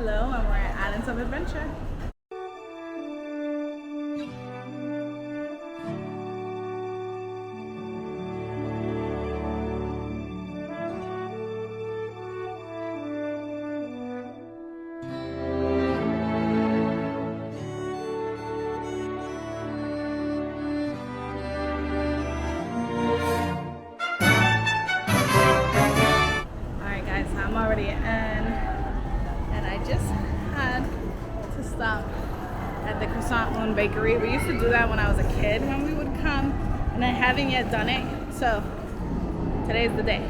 Hello, and we're at Islands of Adventure. Alright guys, I'm already in, and I just had to stop at the Croissant Moon Bakery. We used to do that when I was a kid when we would come, and I haven't yet done it, so today's the day.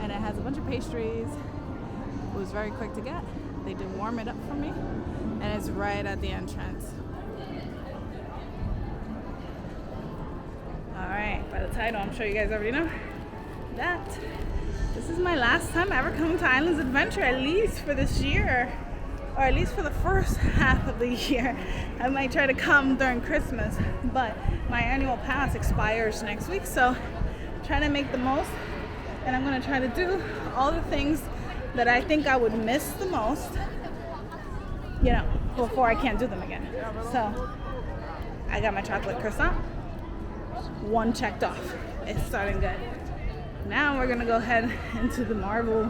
And it has a bunch of pastries. It was very quick to get. They did warm it up for me, and it's right at the entrance. Alright, by the title, I'm sure you guys already know that this is my last time ever coming to Islands Adventure, at least for this year, or at least for the first half of the year. I might try to come during Christmas, but my annual pass expires next week, so I'm trying to make the most, and I'm going to try to do all the things that I think I would miss the most, you know, before I can't do them again. So I got my chocolate croissant, one checked off. It's starting good. Now we're gonna go head into the Marvel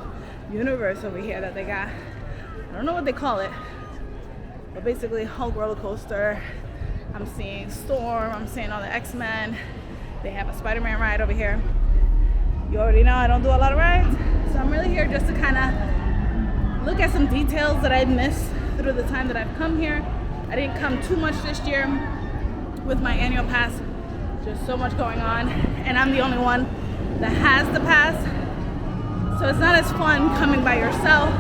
universe over here that they got. I don't know what they call it, but basically Hulk roller coaster. I'm seeing Storm, I'm seeing all the X-Men. They have a Spider-Man ride over here. You already know I don't do a lot of rides, so I'm really here just to kind of look at some details that I missed through the time that I've come here. I didn't come too much this year with my annual pass. Just so much going on, and I'm the only one that has the pass, so it's not as fun coming by yourself.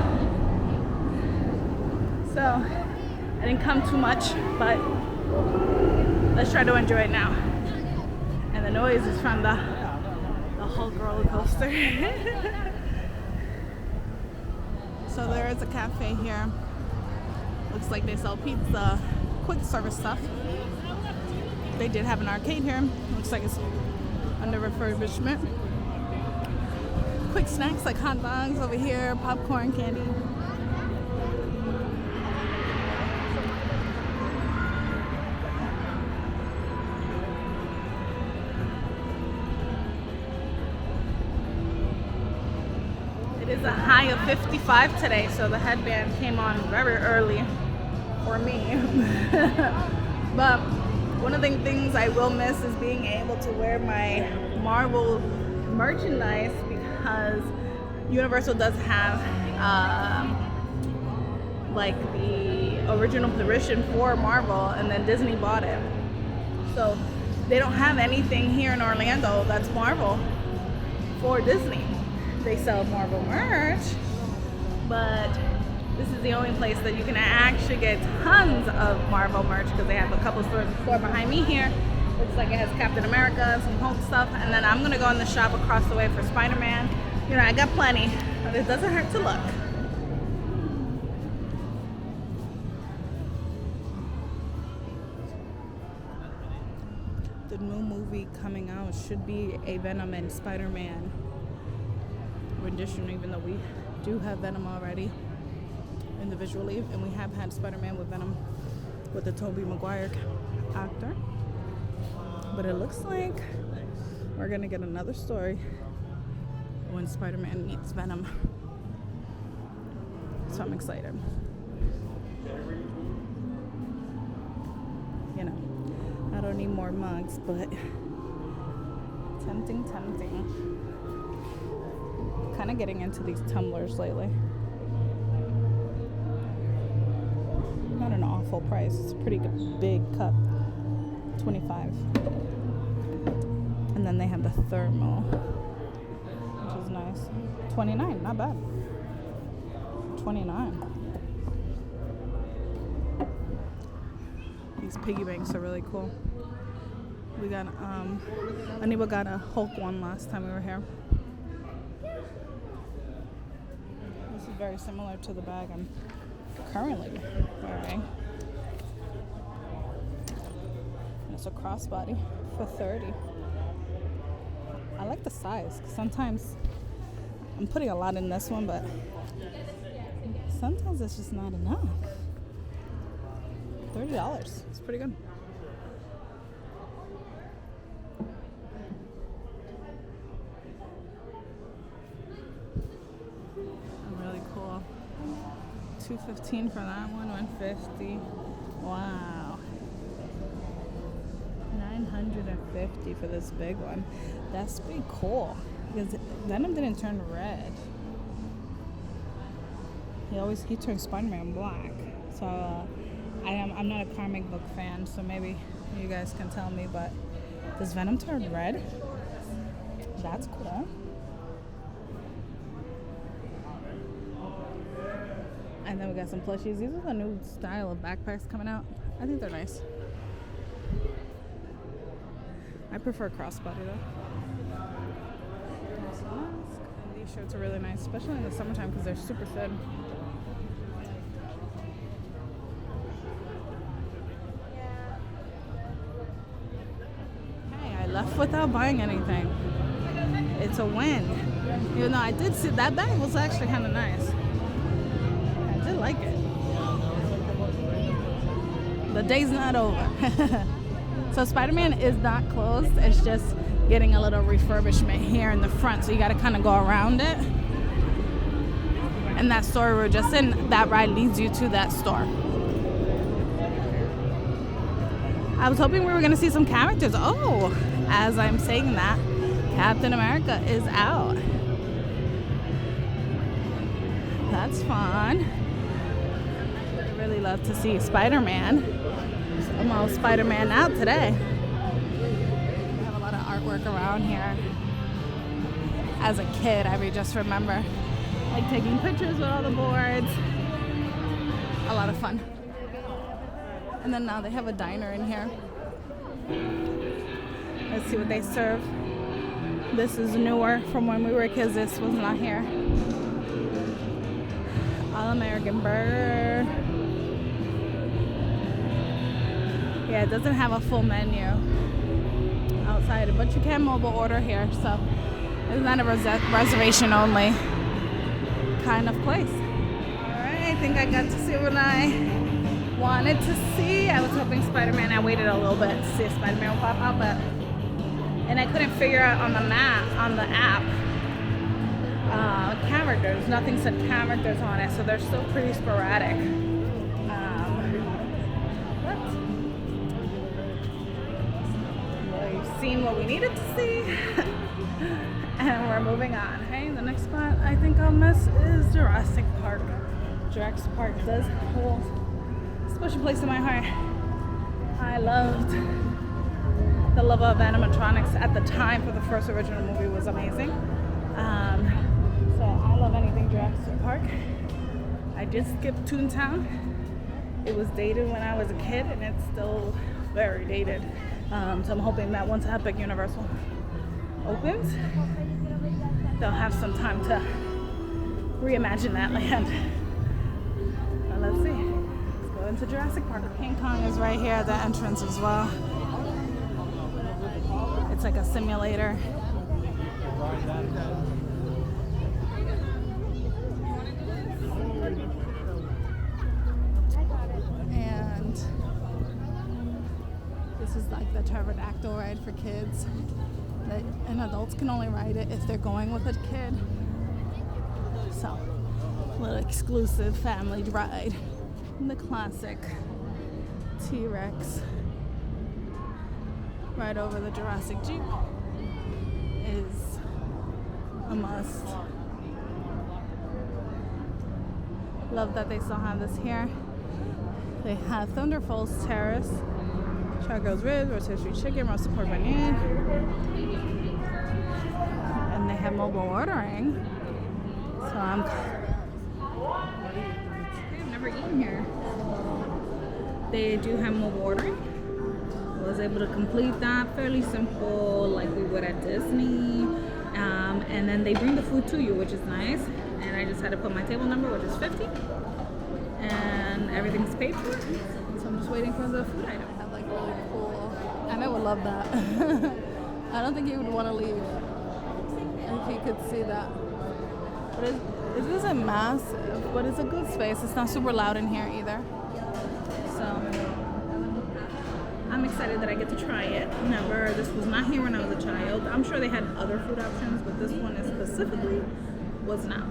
So I didn't come too much, but let's try to enjoy it now. And the noise is from the Hulk roller coaster. So there is a cafe here. Looks like they sell pizza, quick service stuff. They did have an arcade here. Looks like it's under refurbishment. Quick snacks like hot dogs over here, popcorn, candy. It is a high of 55 today, so the headband came on very early for me. But one of the things I will miss is being able to wear my Marvel merchandise, because Universal does have like the original position for Marvel, and then Disney bought it. So they don't have anything here in Orlando that's Marvel for Disney. They sell Marvel merch, but this is the only place that you can actually get tons of Marvel merch, because they have a couple stores behind me here. Looks like it has Captain America, some Hulk stuff, and then I'm gonna go in the shop across the way for Spider-Man. You know, I got plenty, but it doesn't hurt to look. The new movie coming out should be a Venom and Spider-Man rendition, even though we do have Venom already individually, and we have had Spider-Man with Venom with the Tobey Maguire actor. But it looks like we're gonna get another story when Spider-Man meets Venom. So I'm excited. You know, I don't need more mugs, but tempting. Kind of getting into these tumblers lately. Not an awful price. It's a pretty big cup. 25. And then they have the thermal, which is nice. 29, not bad. 29. These piggy banks are really cool. We got Anibal got a Hulk one last time we were here. This is very similar to the bag I'm currently wearing. And it's a crossbody for $30. I like the size, 'cause sometimes I'm putting a lot in this one, but sometimes it's just not enough. $30. It's pretty good. Really cool. $2.15 for that one. $1.50. Wow. $950 for this big one. That's pretty cool because Venom didn't turn red. He turns Spider-Man black. So I'm not a comic book fan, so maybe you guys can tell me, but does Venom turn red? That's cool. And then we got some plushies. These are the new style of backpacks coming out. I think they're nice. I prefer crossbody though. There's a mask. And these shirts are really nice, especially in the summertime because they're super thin. Hey, I left without buying anything. It's a win. Even though I did see that bag was actually kind of nice. I did like it. The day's not over. So Spider-Man is not closed. It's just getting a little refurbishment here in the front. So you got to kind of go around it. And that store we're just in, that ride leads you to that store. I was hoping we were going to see some characters. Oh, as I'm saying that, Captain America is out. That's fun. I really love to see Spider-Man. I'm all Spider-Man out today. We have a lot of artwork around here. As a kid, I just remember like taking pictures with all the boards. A lot of fun. And then now they have a diner in here. Let's see what they serve. This is newer from when we were kids. This was not here. All-American Burger. Yeah, it doesn't have a full menu outside, but you can mobile order here, so it's not a reservation only kind of place. Alright, I think I got to see what I wanted to see. I was hoping Spider-Man. I waited a little bit to see if Spider-Man would pop out, and I couldn't figure out on the map, on the app, characters. Nothing said characters on it, so they're still pretty sporadic. Seen what we needed to see and we're moving on. Hey, the next spot I think I'll miss is Jurassic Park. Jurassic Park does hold a special place in my heart. I loved the love of animatronics at the time for the first original movie was amazing. So I love anything Jurassic Park. I did skip Toontown. It was dated when I was a kid and it's still very dated. So I'm hoping that once Epic Universal opens, they'll have some time to reimagine that land. But let's see. Let's go into Jurassic Park. King Kong is right here at the entrance as well. It's like a simulator. This is like the pterodactyl ride for kids. And adults can only ride it if they're going with a kid. So, a little exclusive family ride. And the classic T-Rex right over the Jurassic Jeep is a must. Love that they still have this here. They have Thunder Falls Terrace, Charco's Ribs, rotisserie chicken, roasted pork beignet. And they have mobile ordering. So I've never eaten here. They do have mobile ordering. I was able to complete that fairly simple, like we would at Disney. And then they bring the food to you, which is nice. And I just had to put my table number, which is 50. And everything's paid for. So I'm just waiting for the food item. Have like really cool. I would love that. I don't think you would want to leave if you could see that. But it isn't massive, but it's a good space. It's not super loud in here either. So I'm excited that I get to try it. This was not here when I was a child. I'm sure they had other food options, but this one specifically was not.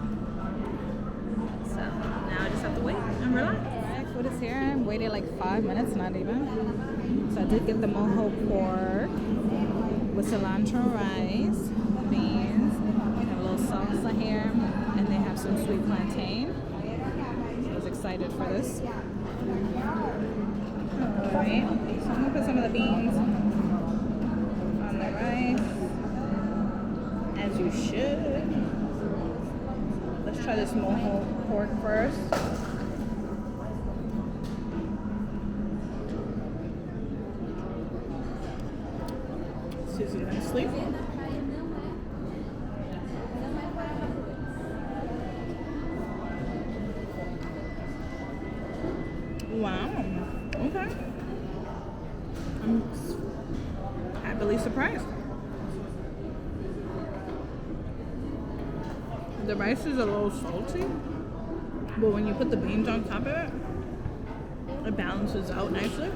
So now I just have to wait and relax. Alright, food is here. I waited like 5 minutes, not even. So I did get the mojo pork with cilantro rice, beans. We have a little salsa here, and they have some sweet plantain. I was excited for this. Alright, so I'm gonna put some of the beans on the rice, as you should. Let's try this mojo pork first. Seasoned nicely. Wow. Okay. I'm happily surprised. The rice is a little salty, but when you put the beans on top of it, it balances out nicely.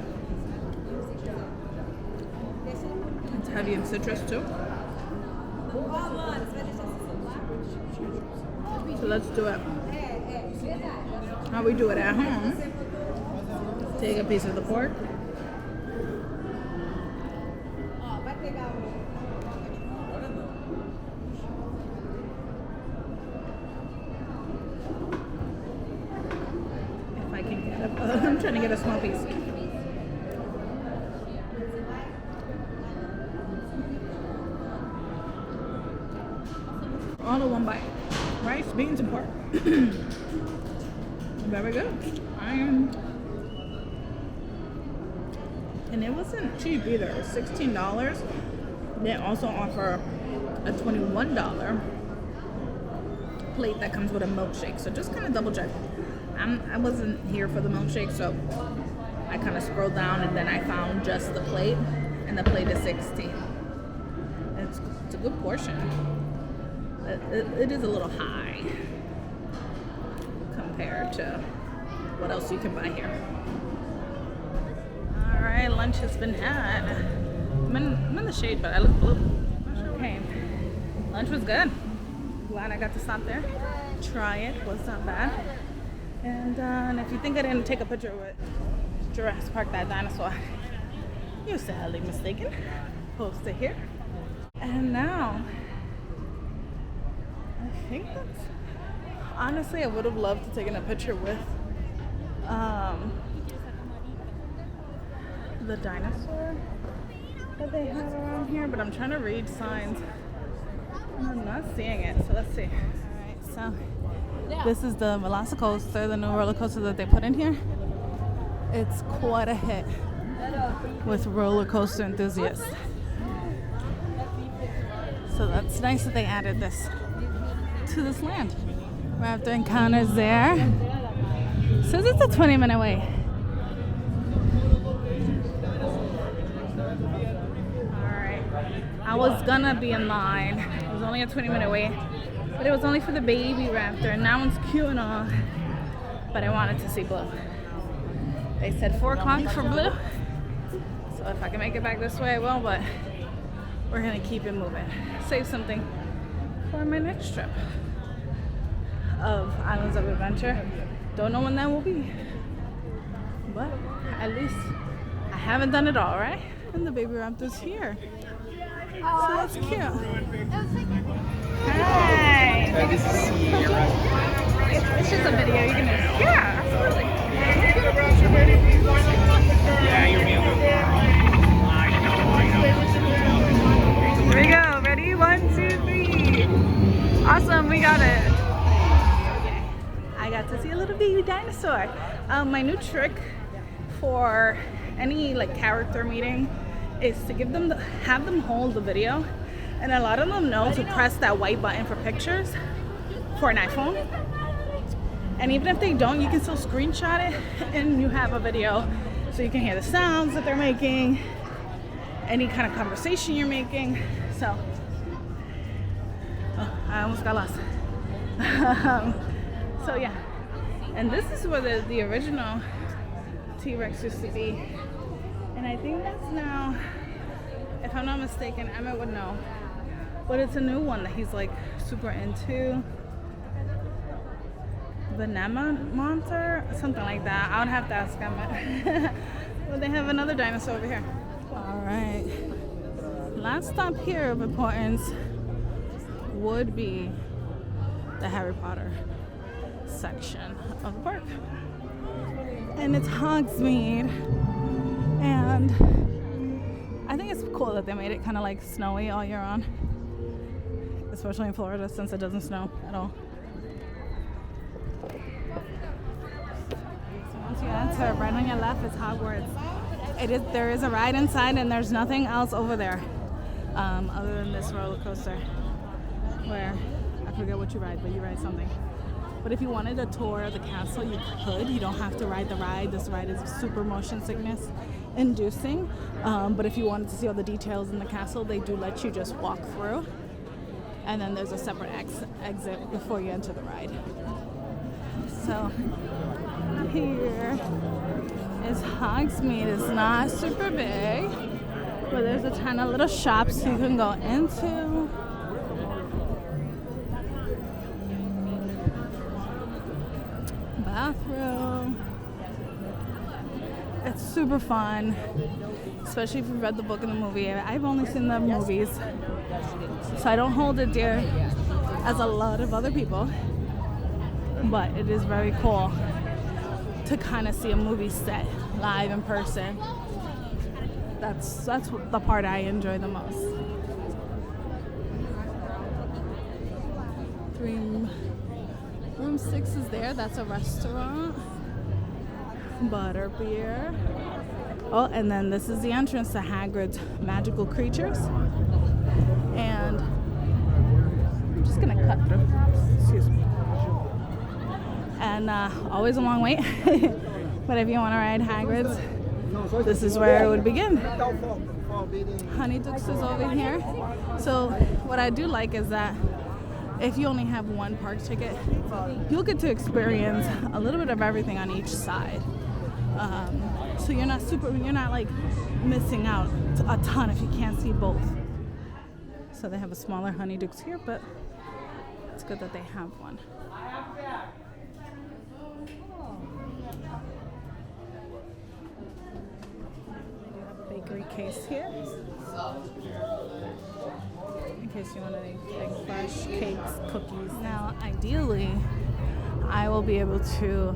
It's heavy in citrus too. So let's do it how we do it at home. Take a piece of the pork. If I can get it. I'm trying to get a small piece. All in one bite. Rice, beans, and pork. Very good. And it wasn't cheap either. It was $16. They also offer a $21 plate that comes with a milkshake. So just kind of double check. I wasn't here for the milkshake, so I kind of scrolled down and then I found just the plate, and the plate is $16. It's a good portion. It is a little high compared to what else you can buy here. Alright, lunch has been had. I'm in the shade, but I look blue. Okay, lunch was good. Glad I got to stop there, try it. Was not bad. And if you think I didn't take a picture with Jurassic Park, that dinosaur, you're sadly mistaken. Post it here. And now I think that's, honestly, I would have loved to take a picture with the dinosaur that they have around here, but I'm trying to read signs and I'm not seeing it, so let's see. Alright, so this is the Velocicoaster, the new roller coaster that they put in here. It's quite a hit with roller coaster enthusiasts. So that's nice that they added this to this land. Raptor Encounters there. It says it's a 20-minute wait. Alright. I was gonna be in line. It was only a 20-minute wait. But it was only for the baby raptor, and that one's cute and all. But I wanted to see Blue. They said 4 o'clock for Blue. So if I can make it back this way, I will, but we're gonna keep it moving. Save something for my next trip of Islands of Adventure. Don't know when that will be, but at least I haven't done it all, right? And the baby raptor's here. So that's cute. Hi. This is Sierra. It's just a video. You can just, yeah, absolutely. Yeah, you're meal. Here we go. Ready? 1, 2, 3. Awesome. We got it. I got to see a little baby dinosaur. My new trick for any character meeting is to have them hold the video, and a lot of them know to press that white button for pictures for an iPhone. And even if they don't, you can still screenshot it and you have a video, so you can hear the sounds that they're making, any kind of conversation you're making. So I almost got lost. So yeah, and this is where the original T-Rex used to be, and I think that's now, if I'm not mistaken, Emmett would know, but it's a new one that he's like super into. The Nema monster, something like that. I would have to ask Emmett. But they have another dinosaur over here. All right, last stop here of importance would be the Harry Potter section of the park, and it's Hogsmeade, and I think it's cool that they made it kind of like snowy all year round, especially in Florida since it doesn't snow at all. So once you enter, right on your left is Hogwarts. There is a ride inside, and there's nothing else over there other than this roller coaster where I forget what you ride, but you ride something. But if you wanted a tour of the castle, you could. You don't have to ride the ride. This ride is super motion sickness inducing. But if you wanted to see all the details in the castle, they do let you just walk through. And then there's a separate exit before you enter the ride. So here is Hogsmeade. It's not super big, but there's a ton of little shops you can go into. Bathroom. It's super fun, especially if you've read the book and the movie. I've only seen the movies, so I don't hold it dear as a lot of other people, but it is very cool to kind of see a movie set live in person. That's the part I enjoy the most. Room 6 is there. That's a restaurant. Butterbeer. Oh, and then this is the entrance to Hagrid's Magical Creatures. And I'm just gonna cut through. Excuse me. And always a long wait. But if you want to ride Hagrid's, this is where it would begin. Honeydukes is over here. So what I do like is that if you only have one park ticket, you'll get to experience a little bit of everything on each side. So you're not like missing out a ton if you can't see both. So they have a smaller Honeydukes here, but it's good that they have one. Bakery case here, in case you want anything fresh, cakes, cookies. Now, ideally, I will be able to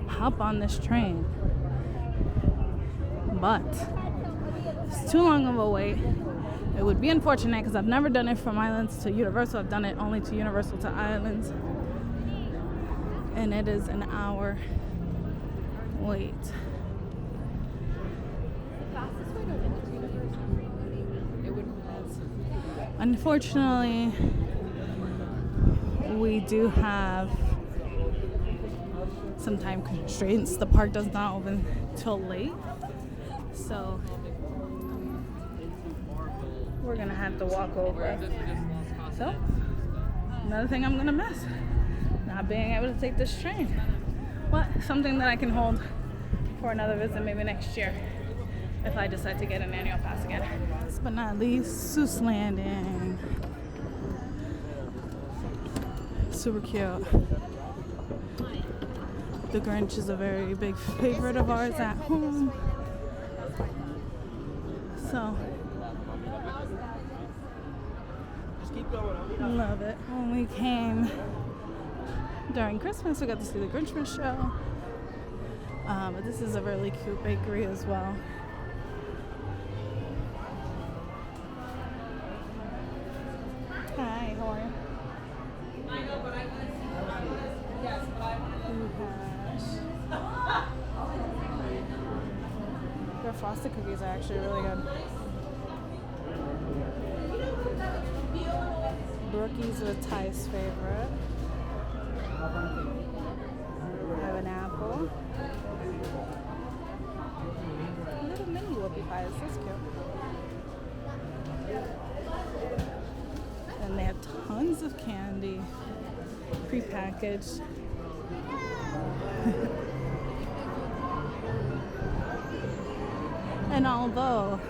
hop on this train, but it's too long of a wait. It would be unfortunate because I've never done it from Islands to Universal. I've done it only to Universal to Islands, and it is an hour wait. Unfortunately, we do have some time constraints. The park does not open till late, so we're gonna have to walk over. So, another thing I'm gonna miss, not being able to take this train. But something that I can hold for another visit maybe next year, if I decide to get an annual pass again. Last but not least, Seuss Landing. Super cute. The Grinch is a very big favorite of ours at home. So, love it. When we came during Christmas, we got to see the Grinchmas show. But this is a really cute bakery as well. Hi, how are you? Their frosted cookies are actually really good. Brookies are Ty's favorite. I have an apple. Little mini whoopie pies, that's cute. And they have tons of candy. prepackaged. And although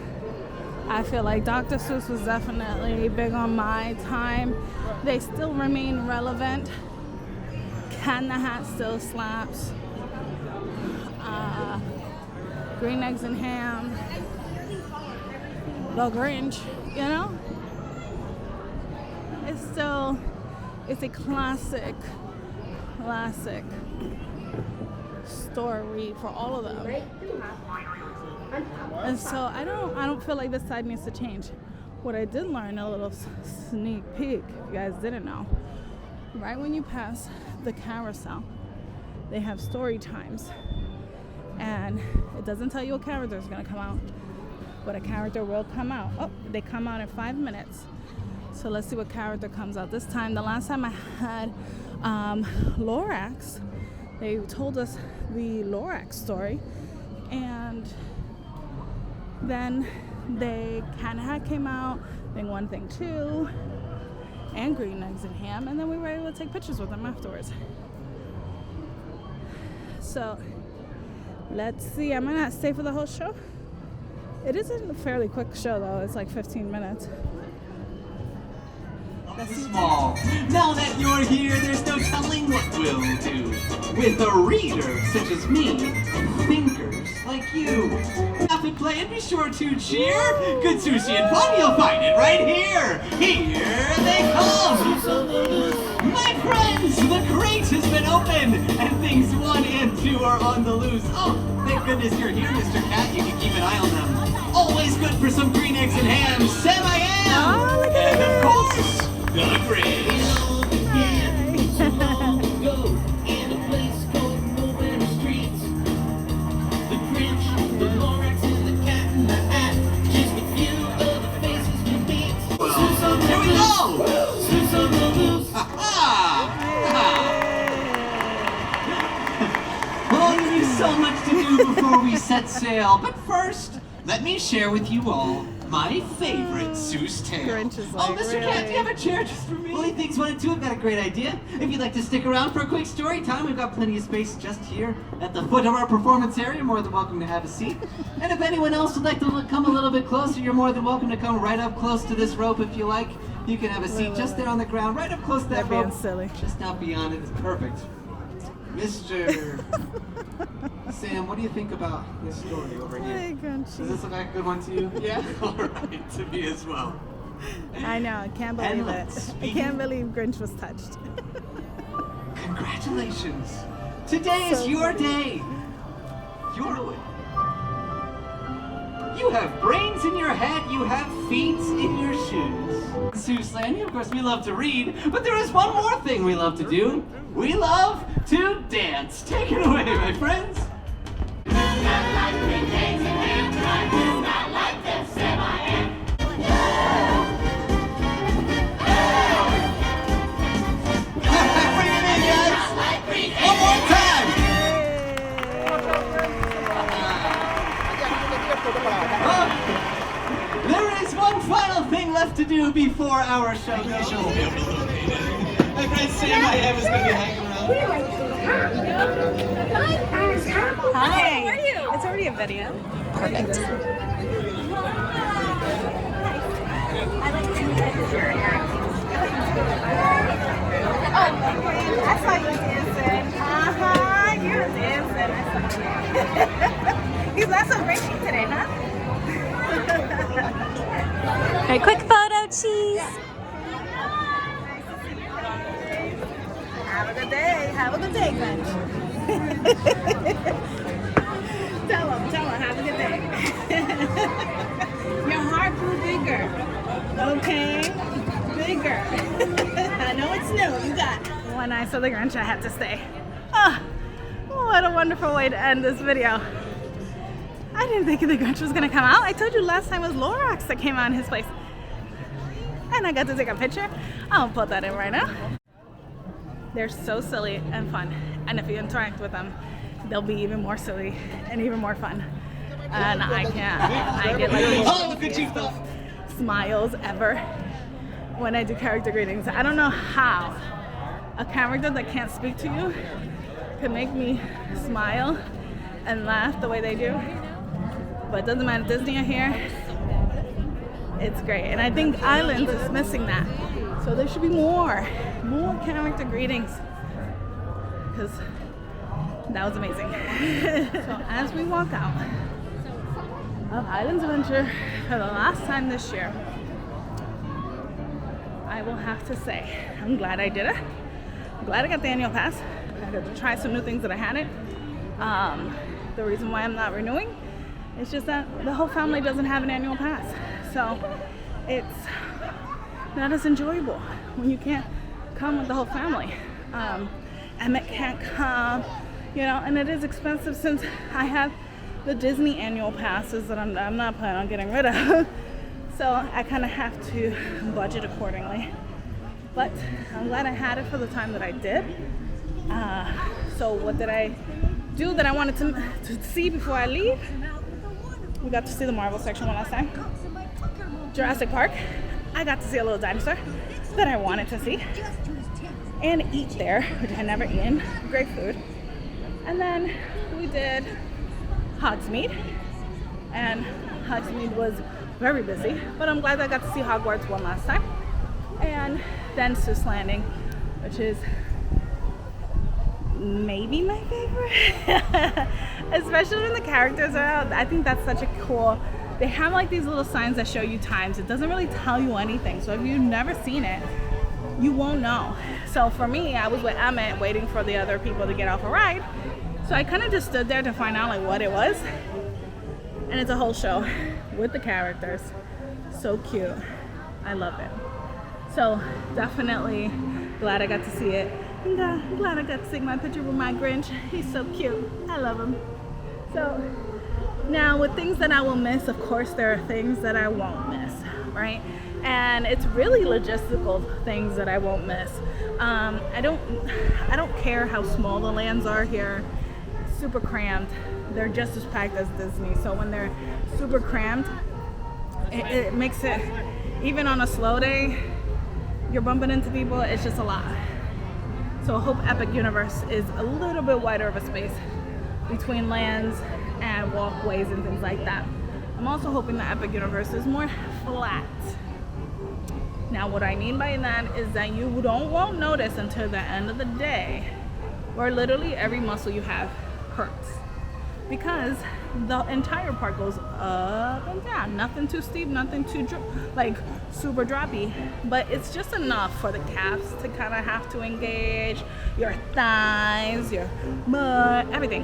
I feel like Dr. Seuss was definitely big on my time, they still remain relevant. Cat in the Hat still slaps. Green Eggs and Ham. The Grinch, you know? It's a classic story for all of them. And so I don't feel like this side needs to change. What I did learn, a little sneak peek, if you guys didn't know, right when you pass the carousel, they have story times. And it doesn't tell you what character is going to come out, but a character will come out. Oh, they come out in 5 minutes. So let's see what character comes out this time. The last time I had Lorax, they told us the Lorax story, and then they kind of came out, Thing 1, Thing 2, and Green Eggs and Ham, and then we were able to take pictures with them afterwards. So let's see. I might not stay for the whole show. It is a fairly quick show though. It's like 15 minutes. Small. Now that you're here, there's no telling what we'll do. With a reader such as me, thinkers like you. Laugh and play and be sure to cheer. Good sushi and fun, you'll find it right here. Here they come. My friends, the crate has been opened, and things 1 and 2 are on the loose. Oh, thank goodness you're here, Mr. Cat. You can keep an eye on them. Always good for some green eggs and ham. Sam I am. Oh, look at and that. of course, the Grinch. Here we go! Oh, there is so much to do before we set sail. But first, let me share with you all my favorite Seuss tale. Grinch is Oh, like, Mr. Cat, do you have a chair just for me? Only things 1 and 2 have got a great idea. If you'd like to stick around for a quick story time, we've got plenty of space just here at the foot of our performance area. You're more than welcome to have a seat. And if anyone else would like to come a little bit closer, you're more than welcome to come right up close to this rope if you like. You can have a seat just there on the ground, right up close to that They're rope. being silly. Just not beyond it. It's perfect. Mr. Sam, what do you think about this story over here? Hey, Does Grinchy. this look like a good one to you? Yeah? Alright, to me as well. I know, I can't And believe it. I speaking- can't believe Grinch was touched. Congratulations! Today is So your funny. day! Your way. You have brains in your head, you have feet in your shoes. Seuss Landy, of course, we love to read, but there is one more thing we love to do. We love to dance. Take it away, my friends. Bring it in, guys. One more time. There is one final thing left to do before our show goes. My friend Sam I am is going to be hanging around. Hi. How are you? It's already a video. Perfect. I like to I saw you dancing. You're dancing. I saw you. He's not so racy today, huh? All right, quick photo, cheese. Have a good day. Have a good day, Grinch. tell him, have a good day. Your heart grew bigger. Okay? Bigger. I know it's new. You got it. When I saw the Grinch, I had to stay. Oh, what a wonderful way to end this video. I didn't think the Grinch was going to come out. I told you last time was Lorax that came out in his place. And I got to take a picture. I'll put that in right now. They're so silly and fun. And if you interact with them, they'll be even more silly and even more fun. And I get like Oh, look at you, Phil. smiles ever when I do character greetings. I don't know how, a character that can't speak to you can make me smile and laugh the way they do. But it doesn't matter, Disney are here. It's great. And I think Islands is missing that. So there should be more character greetings. Because that was amazing. So as we walk out of Islands Adventure for the last time this year, I will have to say, I'm glad I did it. I'm glad I got the annual pass. I got to try some new things that I hadn't. The reason why I'm not renewing is just that the whole family doesn't have an annual pass. So it's not as enjoyable when you can't come with the whole family. Emmett can't come, you know, and it is expensive since I have the Disney annual passes that I'm not planning on getting rid of. So I kind of have to budget accordingly. But I'm glad I had it for the time that I did. So what did I do that I wanted to see before I leave? We got to see the Marvel section one last time. Jurassic Park. I got to see a little dinosaur that I wanted to see. And eat there, which I had never eaten. Great food. And then we did Hogsmeade. And Hogsmeade was very busy, but I'm glad I got to see Hogwarts one last time. And then Seuss Landing, which is maybe my favorite. Especially when the characters are out. I think that's such a cool, they have like these little signs that show you times. It doesn't really tell you anything. So if you've never seen it, you won't know. So for me, I was with Emmett waiting for the other people to get off a ride. So I kind of just stood there to find out like what it was. And it's a whole show with the characters. So cute. I love it. So definitely glad I got to see it. And glad I got to take my picture with my Grinch. He's so cute. I love him. So now with things that I will miss, of course there are things that I won't miss, right? And it's really logistical things that I won't miss. I don't care how small the lands are here. Super crammed. They're just as packed as Disney. So when they're super crammed, it makes it, even on a slow day, you're bumping into people, it's just a lot. So I hope Epic Universe is a little bit wider of a space between lands and walkways and things like that. I'm also hoping that Epic Universe is more flat. Now what I mean by that is that you won't notice until the end of the day where literally every muscle you have hurts. Because the entire park goes up and down. Nothing too steep, nothing too super droppy. But it's just enough for the calves to kind of have to engage. Your thighs, your butt, everything.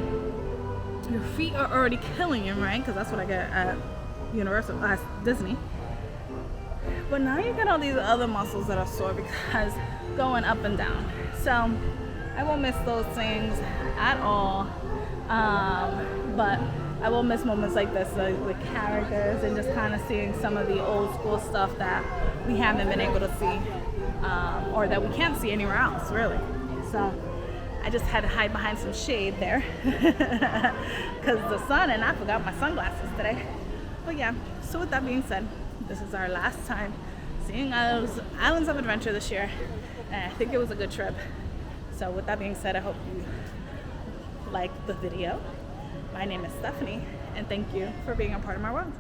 Your feet are already killing you, right? Because that's what I get at Disney. But now you got all these other muscles that are sore because going up and down. So I won't miss those things at all. But I will miss moments like this, like the characters and just kind of seeing some of the old school stuff that we haven't been able to see, or that we can't see anywhere else, really. So I just had to hide behind some shade there because the sun, and I forgot my sunglasses today. But yeah, so with that being said, this is our last time seeing Islands of Adventure this year, and I think it was a good trip. So with that being said, I hope you liked the video. My name is Stephanie, and thank you for being a part of my world.